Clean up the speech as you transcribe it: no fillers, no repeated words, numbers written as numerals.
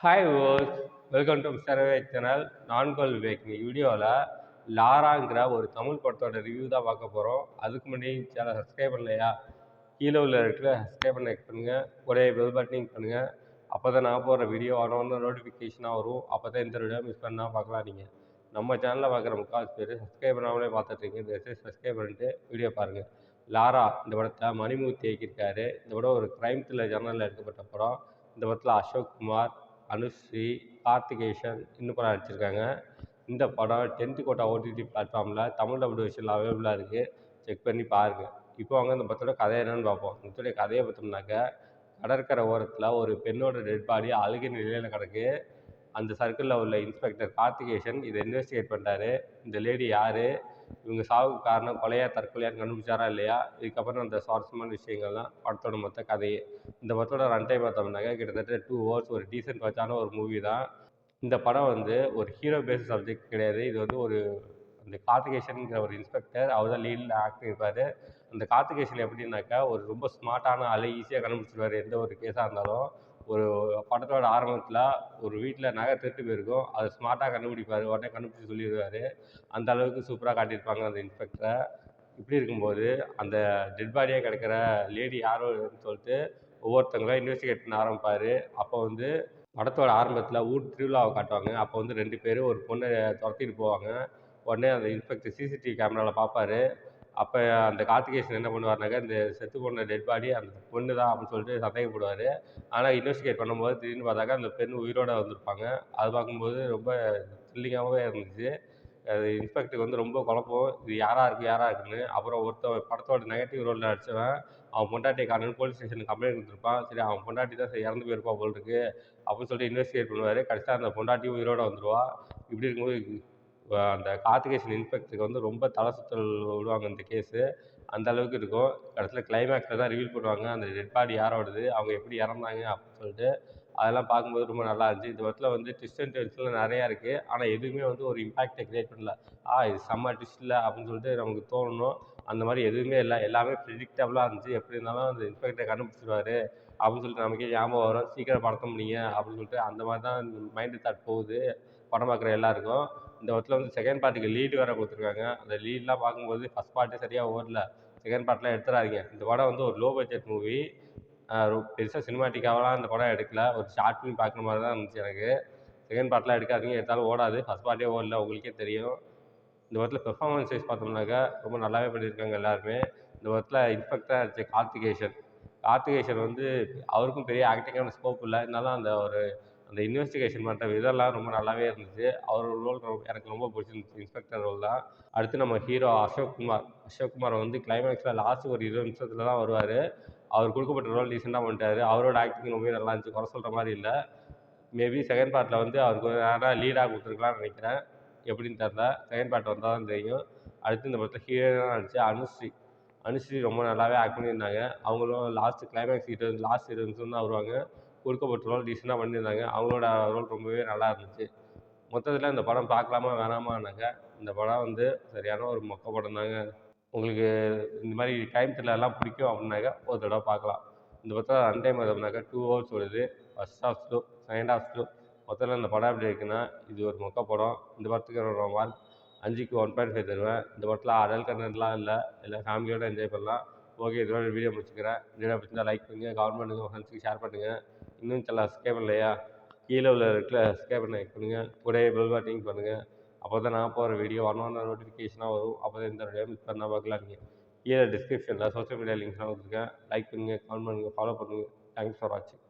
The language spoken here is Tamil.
Hi all welcome to mister Vivek channel. நான்கோல் விவேக் வீடியோவில் லாராங்கிற ஒரு தமிழ் படத்தோட ரிவ்யூ தான் பார்க்க போகிறோம். அதுக்கு முன்னாடி சேனல் சப்ஸ்கிரைப் பண்ணலையா? கீழே உள்ள இடத்துல சப்ஸ்கிரைப் பண்ண பண்ணுங்கள். ஒரே பெல் பட்டனிங் பண்ணுங்கள். அப்போ தான் நான் போகிற வீடியோ ஆனோன்னு நோட்டிஃபிகேஷனாக வரும். அப்போ தான் இந்த வீடியோ மிஸ் பண்ணால் பார்க்கலாம். நீங்கள் நம்ம சேனலில் பார்க்குற முக்கால்வாசி பேர் சப்ஸ்கிரைப் பண்ணாமலே பார்த்துட்ருக்கீங்க. தயவுசெய்து சப்ஸ்கிரைப் பண்ணிட்டு வீடியோ பாருங்கள். லாரா இந்த படத்தை மணிமூர்த்தி இயக்கியிருக்காரு. இந்த படம் ஒரு கிரைம் த்ரில்லர் ஜர்னலில் எடுக்கப்பட்ட படம். இந்த படத்தில் அசோக் குமார், அனுஸ்ரீ, கார்த்திகேசன் இன்னும் படம் நடிச்சிருக்காங்க. இந்த படம் 10th கோட்டா ஓடிடி பிளாட்ஃபார்மில் தமிழ் டபுள் வெர்ஷனில் அவைலபிளாக இருக்குது. செக் பண்ணி பாருங்கள். இப்போ அவங்க இந்த படத்தோட கதை என்னன்னு பார்ப்போம். இந்த கதையை பார்த்தோம்னாக்க, கடற்கரை ஓரத்தில் ஒரு பெண்ணோட டெட் பாடி அழுகிய நிலையில் கிடக்கு. அந்த சர்க்கிளில் உள்ள இன்ஸ்பெக்டர் கார்த்திகேசன் இதை இன்வெஸ்டிகேட் பண்ணுறாரு. இந்த லேடி யார், இவங்க சாவுக்கு காரணம் கொலையா தற்கொலையான்னு கண்டுபிடிச்சாரா இல்லையா, இதுக்கப்புறம் அந்த சுவாரஸ்யமான விஷயங்கள்லாம் படத்தோட மொத்த கதையே. இந்த படத்தோட ரன் டைம் பார்த்தோம்னாக்க கிட்டத்தட்ட 2 hours. ஒரு டீசென்ட் வச்சான ஒரு மூவி தான். இந்த படம் வந்து ஒரு ஹீரோ பேஸ்ட் சப்ஜெக்ட் கிடையாது. இது வந்து ஒரு அந்த கார்த்திகேசன்ங்கிற ஒரு இன்ஸ்பெக்டர் அவர் தான் லீடில் ஆக்ட் பண்ணியிருப்பார். அந்த கார்த்திகேசன் எப்படின்னாக்கா ஒரு ரொம்ப ஸ்மார்ட்டான ஆள், ஈஸியாக கண்டுபிடிச்சிருவார் எந்த ஒரு கேஸாக இருந்தாலும். ஒரு படத்தோட ஆரம்பத்தில் ஒரு வீட்டில் நகை திருட்டு போயிருக்கும், அதை ஸ்மார்ட்டாக கண்டுபிடிப்பார், உடனே கண்டுபிடிச்சி சொல்லிடுவார். அந்த அளவுக்கு சூப்பராக காட்டியிருப்பாங்க அந்த இன்ஸ்பெக்டரை. இப்படி இருக்கும்போது அந்த டெட் பாடியாக கிடக்கிற லேடி யாரோன்னு சொல்லிட்டு ஒவ்வொருத்தங்களும் இன்வெஸ்டிகேட் பண்ண ஆரம்பிப்பார். அப்போ வந்து படத்தோட ஆரம்பத்தில் ஊர் திருவிழாவை காட்டுவாங்க. அப்போ வந்து 2 பேர் ஒரு பொண்ணை துரத்திட்டு போவாங்க. உடனே அந்த இன்ஸ்பெக்டர் சிசிடிவி கேமராவில் பார்ப்பாரு. அப்போ அந்த கார்த்திகேசன் என்ன பண்ணுவார்னாக்கா, இந்த செத்து போன டெட் பாடி அந்த பொண்ணு தான் அப்படின்னு சொல்லிட்டு சந்தேகப்படுவார். ஆனால் இன்வெஸ்டிகேட் பண்ணும்போது திடீர்னு பார்த்தாக்கா அந்த பெண் உயிரோடு வந்திருப்பாங்க. அது பார்க்கும்போது ரொம்ப த்ரில்லிங்காகவே இருந்துச்சு. அது இன்ஸ்பெக்டருக்கு வந்து ரொம்ப குழப்பம், இது யாரா இருக்குன்னு. அப்புறம் படத்தோட நெகட்டிவ் ரோலில் நடிச்சவன் அவன் பொண்டாட்டியை காணோம்னு போலீஸ் ஸ்டேஷனுக்கு கம்ப்ளைண்ட் கொடுத்துருப்பான். சரி, அவன் பொண்டாட்டி தான் இறந்து போயிருப்பா போல் இருக்கு அப்படின்னு சொல்லிட்டு இன்வெஸ்டிகேட் பண்ணுவார். கடைசியாக அந்த பொண்டாட்டியும் உயிரோடு வந்துடுவா. இப்படி இருக்கும்போது அந்த கார்த்திகேசன் இன்ஸ்பெக்டருக்கு வந்து ரொம்ப தலை சுற்றல் விடுவாங்க இந்த கேஸு. அந்த அளவுக்கு இருக்கும். கடைசியில் கிளைமேக்ஸில் தான் ரிவீல் பண்ணுவாங்க அந்த டெட் பாடி யாரோடது, அவங்க எப்படி இறந்தாங்க அப்படின்னு சொல்லிட்டு. அதெல்லாம் பார்க்கும்போது ரொம்ப நல்லா இருந்துச்சு. இந்த படத்தில் வந்து ட்விஸ்ட் அண்ட் டர்ன்ஸ்லாம் நிறையா இருக்குது. ஆனால் எதுவுமே வந்து ஒரு இம்பாக்டை கிரியேட் பண்ணல. இது செம்ம ட்விஸ்ட்டில் அப்படின்னு சொல்லிட்டு நமக்கு தோணணும். அந்த மாதிரி எதுவுமே இல்லை. எல்லாமே ப்ரிடிக்டபுளாக இருந்துச்சு. எப்படி இருந்தாலும் அந்த இன்ஸ்பெக்டரை கண்டுபிடிச்சிருவாரு அப்படின்னு சொல்லிட்டு நமக்கே ஞாபகம் வரும். சீக்கிரம் படத்த முடியுங்க அப்படின்னு சொல்லிட்டு அந்த மாதிரி தான் மைண்டு தாட் போகுது படம் பார்க்குற எல்லாருக்கும். இந்த படத்தில் வந்து செகண்ட் பார்ட்டுக்கு லீடு வேறு கொடுத்துருக்காங்க. அந்த லீட்லாம் பார்க்கும்போது ஃபஸ்ட் பார்ட்டு சரியாக ஓடல. செகண்ட் பார்ட்லாம் எடுத்துடாதீங்க. இந்த படம் வந்து ஒரு லோ பட்ஜெட் மூவி. பெருசாக சினிமாட்டிக்காவெலாம் இந்த படம் எடுக்கல. ஒரு ஷார்ட் ஃபிலிம் பார்க்குற மாதிரி தான் இருந்துச்சு எனக்கு. செகண்ட் பார்ட்லாம் எடுக்காதீங்க, எடுத்தாலும் ஓடாது. ஃபஸ்ட் பார்ட்டே ஓடல, உங்களுக்கே தெரியும். இந்த படத்தில் பெர்ஃபார்மன்ஸ் வைஸ் பார்த்தோம்னாக்கா ரொம்ப நல்லாவே பண்ணியிருக்காங்க எல்லாருமே. இந்த படத்தில் இன்ஸ்பெக்டராக நடிச்ச கார்த்திகேசன் வந்து அவருக்கும் பெரிய ஆக்டிங்கான ஸ்கோப் இல்லை. இருந்தாலும் அந்த இன்வெஸ்டிகேஷன் பண்ணுற விதம்லாம் ரொம்ப நல்லாவே இருந்துச்சு. அவர் ரோல் எனக்கு ரொம்ப பிடிச்சிருந்துச்சு, இன்ஸ்பெக்டர் ரோல் தான். அடுத்து நம்ம ஹீரோ அசோக் குமார் வந்து கிளைமேக்ஸில் லாஸ்ட் ஒரு 20 நிமிஷத்தில் தான் வருவார். அவர் கொடுக்கப்பட்ட ரோல் டீசெண்டாக பண்ணிட்டாரு. அவரோட ஆக்டிங் ரொம்பவே நல்லா இருந்துச்சு, குறை சொல்கிற மாதிரி இல்லை. மேபி செகண்ட் பார்ட்டில் வந்து அவருக்கு யாராவது லீடாக கொடுத்துருக்கலாம்னு நினைக்கிறேன். எப்படின்னு தெரில, செகண்ட் பார்ட் வந்தால் தான் தெரியும். அடுத்து இந்த படத்தில் ஹீரோயினாக நடிச்ச அனுஸ்ரீ ரொம்ப நல்லாவே ஆக்ட் பண்ணியிருந்தாங்க. அவங்களும் லாஸ்ட் கிளைமேக்ஸ் லாஸ்ட் 20 நிமிஷம் தான் வருவாங்க. கொடுக்கப்பட்ட ரோல் டீசெண்டாக பண்ணியிருந்தாங்க. அவங்களோட ரோல் ரொம்பவே நல்லா இருந்துச்சு. மொத்தத்தில் இந்த படம் பார்க்கலாமா வேணாமான்னாங்க, இந்த படம் வந்து சரியான ஒரு மொக்க படம் தாங்க. உங்களுக்கு இந்த மாதிரி டைம் த்ரில்லர்லாம் பிடிக்கும் அப்படின்னாக்கா ஒரு தடவை பார்க்கலாம். இந்த படத்தில் ரன் டைம் பார்த்தோம்னாக்கா 2 hours வருது. First half slow, second half slow. மொத்தத்தில் இந்த படம் எப்படி இருக்குன்னா, இது ஒரு மொக்க படம். இந்த படத்துக்கு என்னோட மார்க் 5க்கு 1.5 தருவேன். இந்த படத்தில் அடல்ட் கண்டென்ட்லாம் இல்லை, எல்லாம் ஃபேமிலியோடு என்ஜாய் பண்ணலாம். ஓகே, இதோட வீடியோ முடிச்சுக்கிறேன். வீடியோ பிடிச்சிருந்தா லைக் பண்ணுங்கள், கமெண்ட் பண்ணுங்கள், உங்கள் ஃப்ரெண்ட்ஸுக்கு ஷேர் பண்ணுங்கள். இன்னும் சில சப்ஸ்கிரைப் பண்ணலையா? கீழே உள்ள இடத்துல சப்ஸ்கிரைப் பண்ண பண்ணுங்கள். கூடவே பெல் பட்டனையும் பண்ணுங்கள். அப்போ தான் நான் போகிற வீடியோ ஒன் நோட்டிஃபிகேஷனாக வரும். அப்போ தான் இந்த வீடியோ மிஸ் பண்ணால் பார்க்கலாம். நீங்கள் கீழே டிஸ்கிரிப்ஷனில் சோஷியல் மீடியா லிங்க்ஸ்லாம் கொடுத்துருக்கேன். லைக் பண்ணுங்கள், கமெண்ட் பண்ணுங்கள், ஃபாலோ பண்ணுங்கள். தேங்க்ஸ் ஃபார் வாட்சிங்.